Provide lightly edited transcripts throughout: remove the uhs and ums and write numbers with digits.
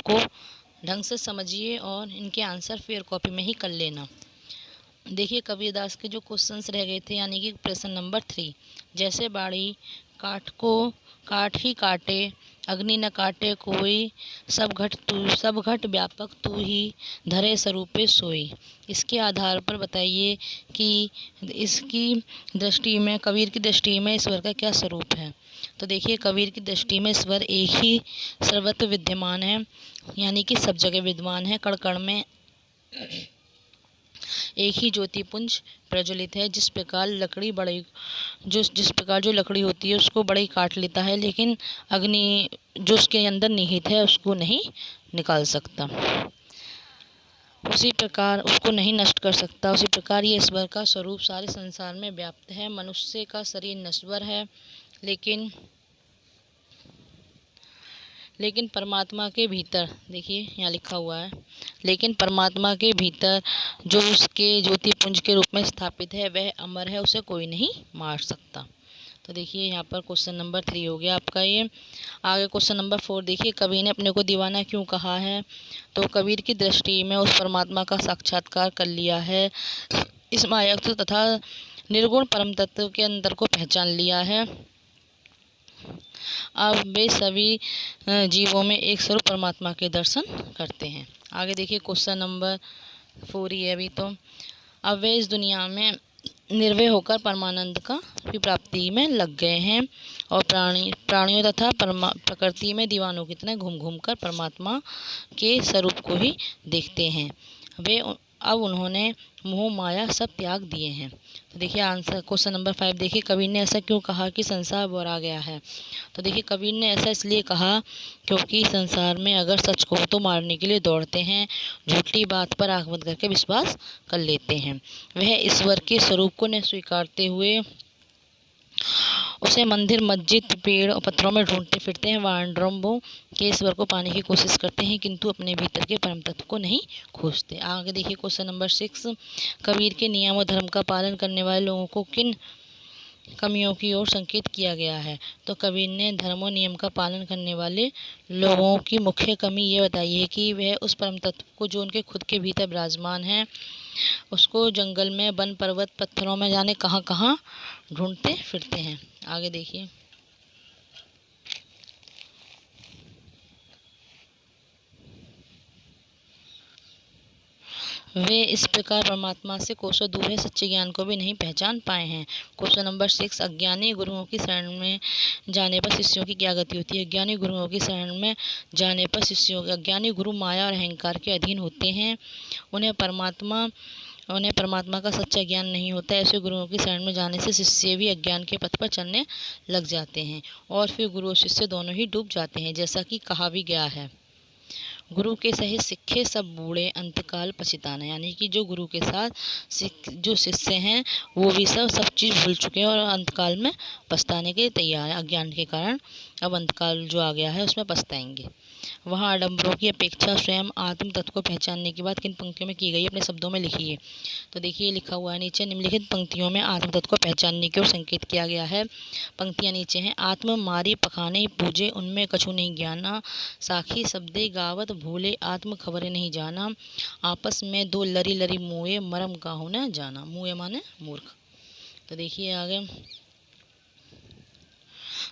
को ढंग से समझिए और इनके आंसर फेयर कॉपी में ही कर लेना। देखिए कबीरदास के जो क्वेश्चंस रह गए थे, यानी कि प्रश्न नंबर 3, जैसे बाड़ी काठ को काठ ही काटे, अग्नि न काटे कोई, सब घट व्यापक तू ही, धरे स्वरूपे सोई। इसके आधार पर बताइए कि इसकी दृष्टि में, कबीर की दृष्टि में ईश्वर का क्या स्वरूप है। तो देखिए कबीर की दृष्टि में ईश्वर एक ही सर्वत्र विद्यमान है, यानी कि सब जगह विद्यमान है। कण कण में एक ही ज्योतिपुंज प्रज्वलित है। जिस प्रकार जो लकड़ी होती है उसको बड़ा ही काट लेता है, लेकिन अग्नि जो उसके अंदर निहित है उसको नहीं निकाल सकता, उसी प्रकार उसको नहीं नष्ट कर सकता। उसी प्रकार ये ईश्वर का स्वरूप सारे संसार में व्याप्त है। मनुष्य का शरीर नश्वर है, लेकिन परमात्मा के भीतर, देखिए यहाँ लिखा हुआ है, लेकिन परमात्मा के भीतर जो उसके ज्योतिपुंज के रूप में स्थापित है वह अमर है, उसे कोई नहीं मार सकता। तो देखिए यहाँ पर क्वेश्चन नंबर 3 हो गया आपका ये। आगे क्वेश्चन नंबर 4 देखिए, कबीर ने अपने को दीवाना क्यों कहा है। तो कबीर की दृष्टि में उस परमात्मा का साक्षात्कार कर लिया है, इस मायाक्त तथा निर्गुण परम तत्व के अंतर को पहचान लिया है। अब वे सभी जीवों में एक स्वरूप परमात्मा के दर्शन करते हैं। आगे देखिए क्वेश्चन नंबर 4 ही है अभी। तो अब वे इस दुनिया में निर्भय होकर परमानंद का की प्राप्ति में लग गए हैं और प्राणियों तथा प्रकृति में दीवानों की तरह घूम घूम कर परमात्मा के स्वरूप को ही देखते हैं। वे अब उन्होंने मोह माया सब त्याग दिए हैं। तो देखिए आंसर क्वेश्चन नंबर 5 देखिए, कबीर ने ऐसा क्यों कहा कि संसार बुरा गया है। तो देखिए कबीर ने ऐसा इसलिए कहा क्योंकि संसार में अगर सच को तो मारने के लिए दौड़ते हैं, झूठी बात पर आंख बंद करके विश्वास कर लेते हैं। वह ईश्वर के स्वरूप को न स्वीकारते हुए उसे मंदिर मस्जिद पेड़ और पत्थरों में ढूंढते फिरते हैं। वानरों के ईश्वर को पाने की कोशिश करते हैं, किंतु अपने भीतर के परम तत्व को नहीं खोजते। आगे देखिए क्वेश्चन नंबर 6, कबीर के नियम और धर्म का पालन करने वाले लोगों को किन कमियों की ओर संकेत किया गया है। तो कबीर ने धर्म और नियम का पालन करने वाले लोगों की मुख्य कमी ये बताई है कि वह उस परम तत्व को जो उनके खुद के भीतर विराजमान है उसको जंगल में, वन पर्वत पत्थरों में जाने कहाँ कहाँ ढूंढते फिरते हैं। आगे देखिए वे इस प्रकार परमात्मा से कोसों दूर है, सच्चे ज्ञान को भी नहीं पहचान पाए हैं। क्वेश्चन नंबर 6, अज्ञानी गुरुओं की शरण में जाने पर शिष्यों की क्या गति होती है। अज्ञानी गुरुओं की शरण में जाने पर अज्ञानी गुरु माया और अहंकार के अधीन होते हैं। उन्हें परमात्मा का सच्चा ज्ञान नहीं होता। ऐसे गुरुओं की शरण में जाने से शिष्य भी अज्ञान के पथ पर चलने लग जाते हैं और फिर गुरु और शिष्य दोनों ही डूब जाते हैं, जैसा कि कहा भी गया है, गुरु के सहित सिक्खे सब बूढ़े अंतकाल पछताना। यानी कि जो गुरु के साथ जो शिष्य हैं वो भी सब चीज़ भूल चुके हैं और अंतकाल में पछताने के लिए तैयार है। अज्ञान के कारण अब अंतकाल जो आ गया है उसमें पछताएंगे। वहाँ आडंबरों की अपेक्षा स्वयं आत्म तत्व को पहचानने की बात किन पंक्तियों में की गई है, अपने शब्दों में लिखिए। तो देखिए लिखा हुआ है नीचे, निम्नलिखित पंक्तियों में आत्म तत्व को पहचानने की ओर संकेत किया गया है। पंक्तियाँ नीचे हैं। आत्म मारी पखाने पूजे, उनमें कछु नहीं ज्ञाना, साखी शब्दे गावत भूले, आत्म खबरें नहीं जाना, आपस में दो लरी लरी मुए, मरम काहू न जाना। मुए माने मूर्ख। तो देखिए आगे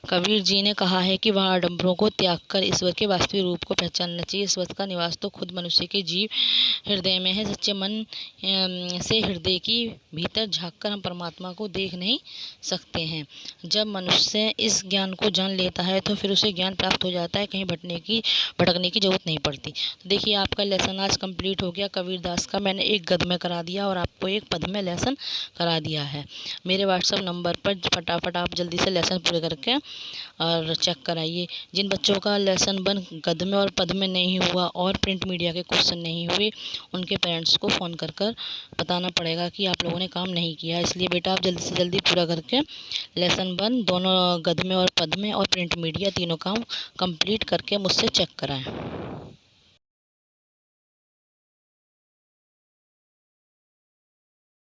कबीर जी ने कहा है कि वह आडंबरों को त्याग कर ईश्वर के वास्तविक रूप को पहचानना चाहिए। ईश्वर का निवास तो खुद मनुष्य के जीव हृदय में है। सच्चे मन से हृदय की भीतर झांककर हम परमात्मा को देख नहीं सकते हैं। जब मनुष्य इस ज्ञान को जान लेता है तो फिर उसे ज्ञान प्राप्त हो जाता है, कहीं भटकने की जरूरत नहीं पड़ती। तो देखिए आपका लेसन आज कंप्लीट हो गया कबीरदास का। मैंने एक गद्य में करा दिया और आपको एक पद में लेसन करा दिया है। मेरे व्हाट्सएप नंबर पर फटाफट आप जल्दी से लेसन पूरे करके और चेक कराइए। जिन बच्चों का लेसन 1 गद्य में और पद में नहीं हुआ और प्रिंट मीडिया के क्वेश्चन नहीं हुए, उनके पेरेंट्स को फ़ोन कर बताना पड़ेगा कि आप लोगों ने काम नहीं किया। इसलिए बेटा आप जल्दी से जल्दी पूरा करके लेसन 1 दोनों गद्य में और पद में और प्रिंट मीडिया तीनों काम कंप्लीट करके मुझसे चेक कराएं।